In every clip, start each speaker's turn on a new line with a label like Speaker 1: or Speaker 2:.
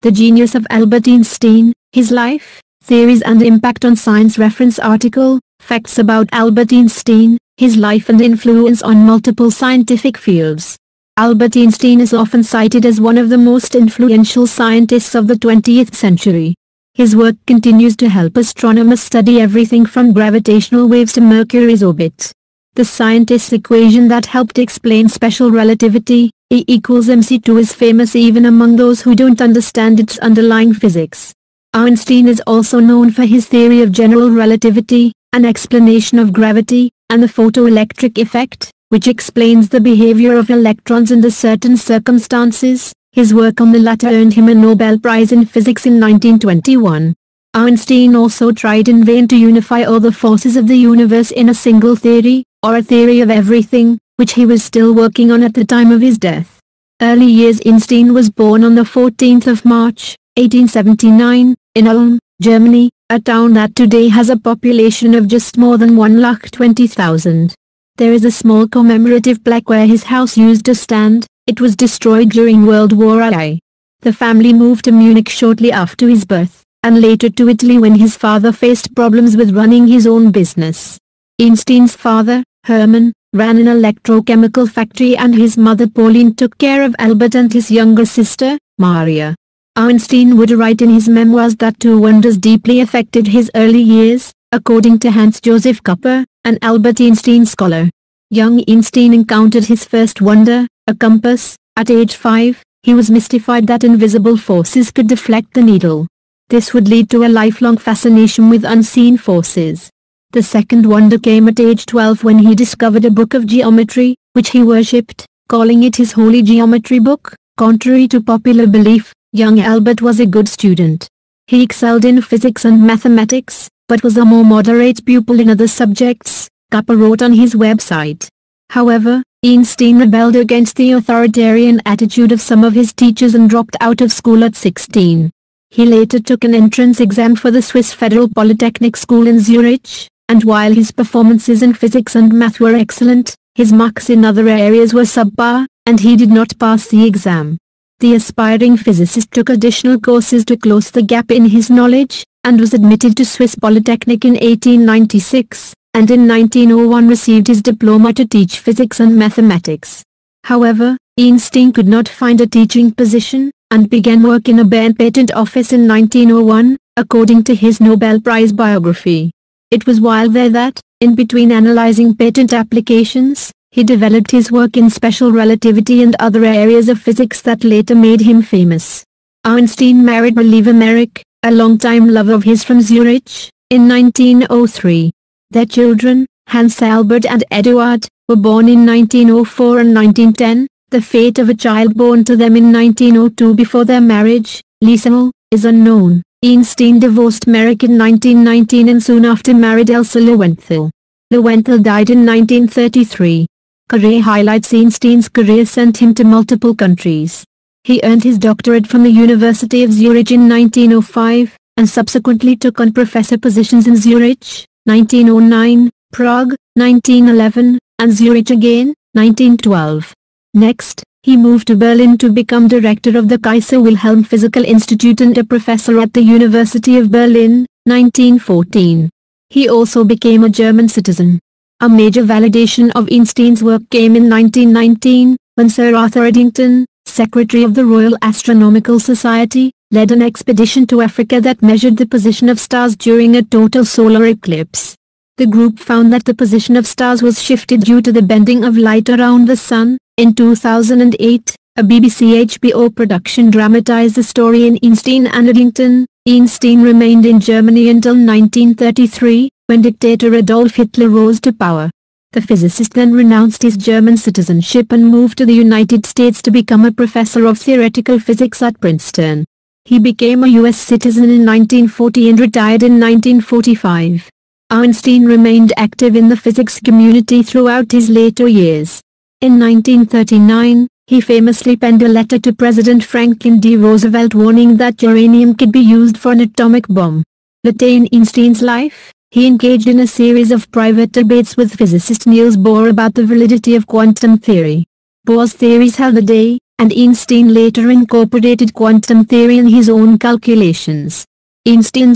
Speaker 1: The Genius of Albert Einstein, His Life, Theories and Impact on Science. Reference article, Facts about Albert Einstein, His Life and Influence on Multiple Scientific Fields. Albert Einstein is often cited as one of the most influential scientists of the 20th century. His work continues to help astronomers study everything from gravitational waves to Mercury's orbit. The scientist's equation that helped explain special relativity, E equals mc2, is famous even among those who don't understand its underlying physics. Einstein is also known for his theory of general relativity, an explanation of gravity, and the photoelectric effect, which explains the behavior of electrons under certain circumstances. His work on the latter earned him a Nobel Prize in Physics in 1921. Einstein also tried in vain to unify all the forces of the universe in a single theory, or a theory of everything, which he was still working on at the time of his death. Early years. Einstein was born on the 14th of March, 1879, in Ulm, Germany, a town that today has a population of just more than 120,000. There is a small commemorative plaque where his house used to stand. It was destroyed during World War I. The family moved to Munich shortly after his birth, and later to Italy when his father faced problems with running his own business. Einstein's father, Hermann, ran an electrochemical factory, and his mother Pauline took care of Albert and his younger sister, Maria. Einstein would write in his memoirs that two wonders deeply affected his early years, according to Hans Joseph Kupper, an Albert Einstein scholar. Young Einstein encountered his first wonder, a compass. At age 5, he was mystified that invisible forces could deflect the needle. This would lead to a lifelong fascination with unseen forces. The second wonder came at age 12 when he discovered a book of geometry, which he worshipped, calling it his holy geometry book. Contrary to popular belief, young Albert was a good student. He excelled in physics and mathematics, but was a more moderate pupil in other subjects, Kupper wrote on his website. However, Einstein rebelled against the authoritarian attitude of some of his teachers and dropped out of school at 16. He later took an entrance exam for the Swiss Federal Polytechnic School in Zurich, and while his performances in physics and math were excellent, his marks in other areas were subpar, and he did not pass the exam. The aspiring physicist took additional courses to close the gap in his knowledge, and was admitted to Swiss Polytechnic in 1896, and in 1901 received his diploma to teach physics and mathematics. However, Einstein could not find a teaching position, and began work in a Bern patent office in 1901, according to his Nobel Prize biography. It was while there that, in between analyzing patent applications, he developed his work in special relativity and other areas of physics that later made him famous. Einstein married Releva Merrick, a longtime lover of his from Zurich, in 1903. Their children, Hans Albert and Eduard, were born in 1904 and 1910. The fate of a child born to them in 1902 before their marriage, Liesel, is unknown. Einstein divorced Merrick in 1919 and soon after married Elsa Lowenthal. Lowenthal died in 1933. Career highlights. Einstein's career sent him to multiple countries. He earned his doctorate from the University of Zurich in 1905, and subsequently took on professor positions in Zurich, 1909, Prague, 1911, and Zurich again, 1912. Next, he moved to Berlin to become director of the Kaiser Wilhelm Physical Institute and a professor at the University of Berlin, 1914. He also became a German citizen. A major validation of Einstein's work came in 1919, when Sir Arthur Eddington, Secretary of the Royal Astronomical Society, led an expedition to Africa that measured the position of stars during a total solar eclipse. The group found that the position of stars was shifted due to the bending of light around the sun. In 2008, a BBC HBO production dramatized the story in Einstein and Eddington. Einstein remained in Germany until 1933, when dictator Adolf Hitler rose to power. The physicist then renounced his German citizenship and moved to the United States to become a professor of theoretical physics at Princeton. He became a U.S. citizen in 1940 and retired in 1945. Einstein remained active in the physics community throughout his later years. In 1939, he famously penned a letter to President Franklin D. Roosevelt warning that uranium could be used for an atomic bomb. Later in Einstein's life, he engaged in a series of private debates with physicist Niels Bohr about the validity of quantum theory. Bohr's theories held the day, and Einstein later incorporated quantum theory in his own calculations. Einstein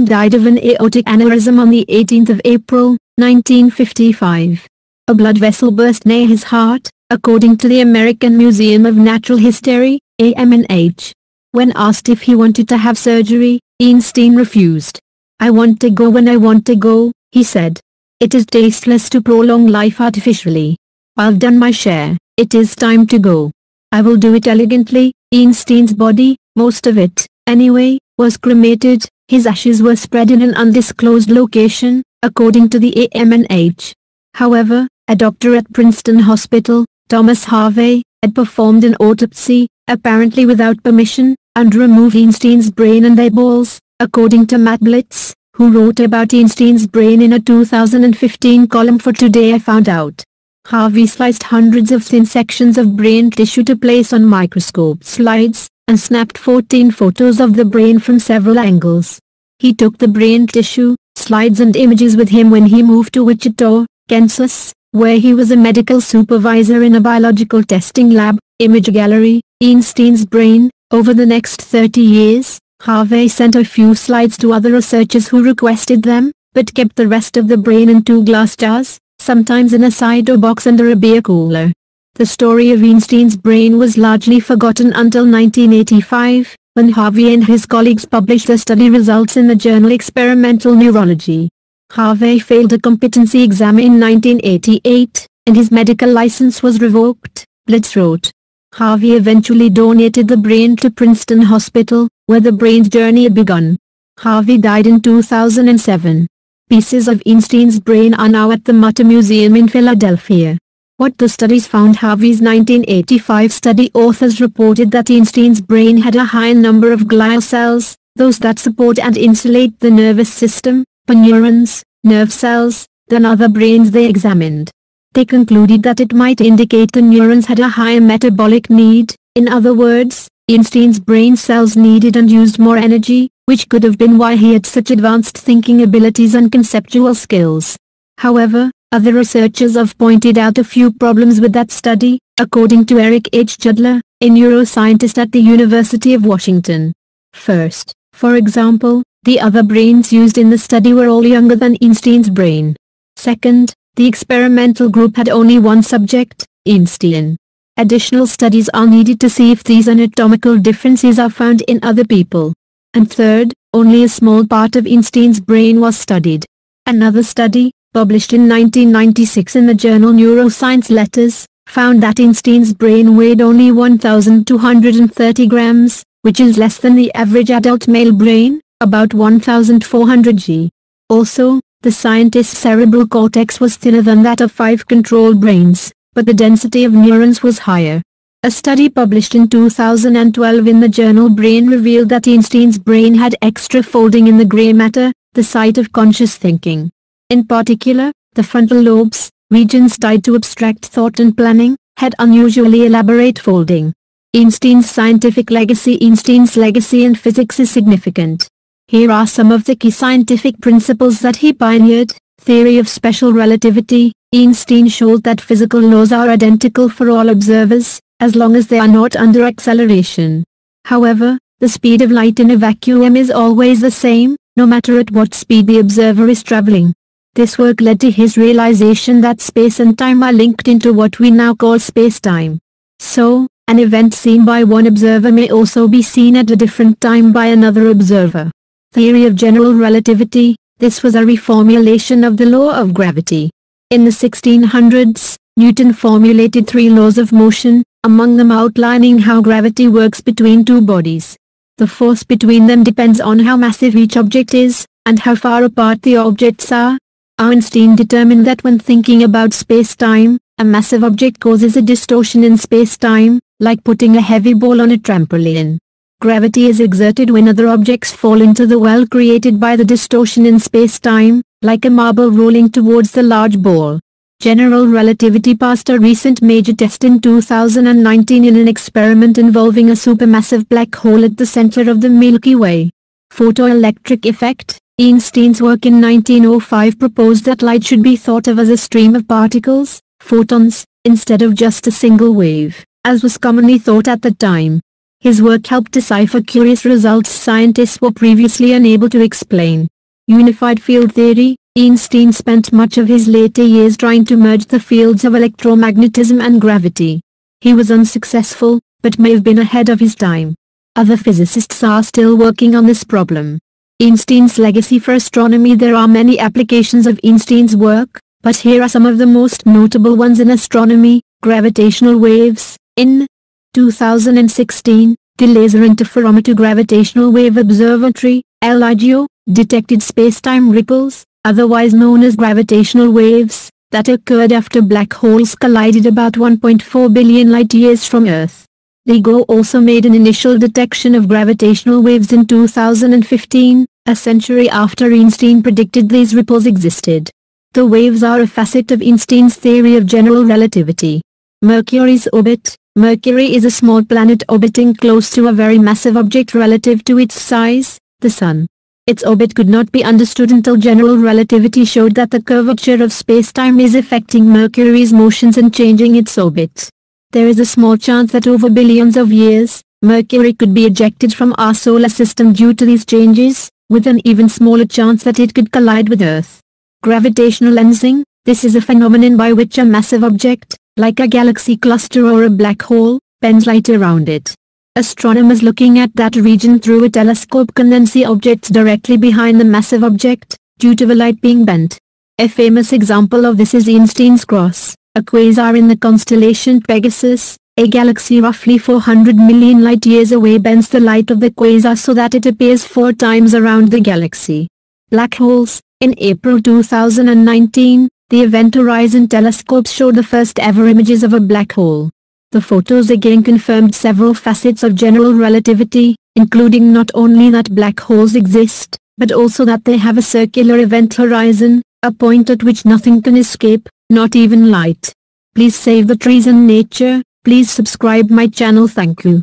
Speaker 1: died of an aortic aneurysm on the 18th of April, 1955. A blood vessel burst near his heart, according to the American Museum of Natural History, AMNH. When asked if he wanted to have surgery, Einstein refused. "I want to go when I want to go," he said. "It is tasteless to prolong life artificially. I've done my share, it is time to go. I will do it elegantly." Einstein's body, most of it, anyway, was cremated. His ashes were spread in an undisclosed location, according to the AMNH. However, a doctor at Princeton Hospital, Thomas Harvey, had performed an autopsy, apparently without permission, and removed Einstein's brain and eyeballs, according to Matt Blitz, who wrote about Einstein's brain in a 2015 column for Today I Found Out. Harvey sliced hundreds of thin sections of brain tissue to place on microscope slides, and snapped 14 photos of the brain from several angles. He took the brain tissue, slides and images with him when he moved to Wichita, Kansas, where he was a medical supervisor in a biological testing lab. Image gallery, Einstein's brain. Over the next 30 years, Harvey sent a few slides to other researchers who requested them, but kept the rest of the brain in 2 glass jars, sometimes in a cider box under a beer cooler. The story of Einstein's brain was largely forgotten until 1985, when Harvey and his colleagues published the study results in the journal Experimental Neurology. Harvey failed a competency exam in 1988, and his medical license was revoked, Blitz wrote. Harvey eventually donated the brain to Princeton Hospital, where the brain's journey had begun. Harvey died in 2007. Pieces of Einstein's brain are now at the Mutter Museum in Philadelphia. What the studies found. Harvey's 1985 study authors reported that Einstein's brain had a higher number of glial cells, those that support and insulate the nervous system, neurons, nerve cells, than other brains they examined. They concluded that it might indicate the neurons had a higher metabolic need. In other words, Einstein's brain cells needed and used more energy, which could have been why he had such advanced thinking abilities and conceptual skills. However, other researchers have pointed out a few problems with that study, according to Eric H. Judler, a neuroscientist at the University of Washington. First, for example, the other brains used in the study were all younger than Einstein's brain. Second, the experimental group had only one subject, Einstein. Additional studies are needed to see if these anatomical differences are found in other people. And third, only a small part of Einstein's brain was studied. Another study, published in 1996 in the journal Neuroscience Letters, found that Einstein's brain weighed only 1,230 grams, which is less than the average adult male brain, about 1,400 g. Also, the scientist's cerebral cortex was thinner than that of 5 control brains, but the density of neurons was higher. A study published in 2012 in the journal Brain revealed that Einstein's brain had extra folding in the gray matter, the site of conscious thinking. In particular, the frontal lobes, regions tied to abstract thought and planning, had unusually elaborate folding. Einstein's scientific legacy. Einstein's legacy in physics is significant. Here are some of the key scientific principles that he pioneered. Theory of special relativity. Einstein showed that physical laws are identical for all observers, as long as they are not under acceleration. However, the speed of light in a vacuum is always the same, no matter at what speed the observer is traveling. This work led to his realization that space and time are linked into what we now call space-time. So, an event seen by one observer may also be seen at a different time by another observer. Theory of general relativity. This was a reformulation of the law of gravity. In the 1600s, Newton formulated 3 laws of motion, among them outlining how gravity works between 2 bodies. The force between them depends on how massive each object is, and how far apart the objects are. Einstein determined that when thinking about space-time, a massive object causes a distortion in space-time, like putting a heavy ball on a trampoline. Gravity is exerted when other objects fall into the well created by the distortion in space-time, like a marble rolling towards the large ball. General relativity passed a recent major test in 2019 in an experiment involving a supermassive black hole at the center of the Milky Way. Photoelectric effect. Einstein's work in 1905 proposed that light should be thought of as a stream of particles, photons, instead of just a single wave, as was commonly thought at the time. His work helped decipher curious results scientists were previously unable to explain. Unified field theory. Einstein spent much of his later years trying to merge the fields of electromagnetism and gravity. He was unsuccessful, but may have been ahead of his time. Other physicists are still working on this problem. Einstein's legacy for astronomy. There are many applications of Einstein's work, but here are some of the most notable ones in astronomy. Gravitational waves. In 2016, the Laser Interferometer Gravitational Wave Observatory, LIGO, detected space-time ripples, otherwise known as gravitational waves, that occurred after black holes collided about 1.4 billion light-years from Earth. LIGO also made an initial detection of gravitational waves in 2015, a century after Einstein predicted these ripples existed. The waves are a facet of Einstein's theory of general relativity. Mercury's orbit. Mercury is a small planet orbiting close to a very massive object relative to its size, the Sun. Its orbit could not be understood until general relativity showed that the curvature of spacetime is affecting Mercury's motions and changing its orbit. There is a small chance that over billions of years, Mercury could be ejected from our solar system due to these changes, with an even smaller chance that it could collide with Earth. Gravitational lensing. This is a phenomenon by which a massive object, like a galaxy cluster or a black hole, bends light around it. Astronomers looking at that region through a telescope can then see objects directly behind the massive object, due to the light being bent. A famous example of this is Einstein's cross, a quasar in the constellation Pegasus. A galaxy roughly 400 million light-years away bends the light of the quasar so that it appears 4 times around the galaxy. Black holes. In April 2019, the Event Horizon telescopes showed the first ever images of a black hole. The photos again confirmed several facets of general relativity, including not only that black holes exist, but also that they have a circular event horizon, a point at which nothing can escape, not even light. Please save the trees and nature. Please subscribe my channel. Thank you.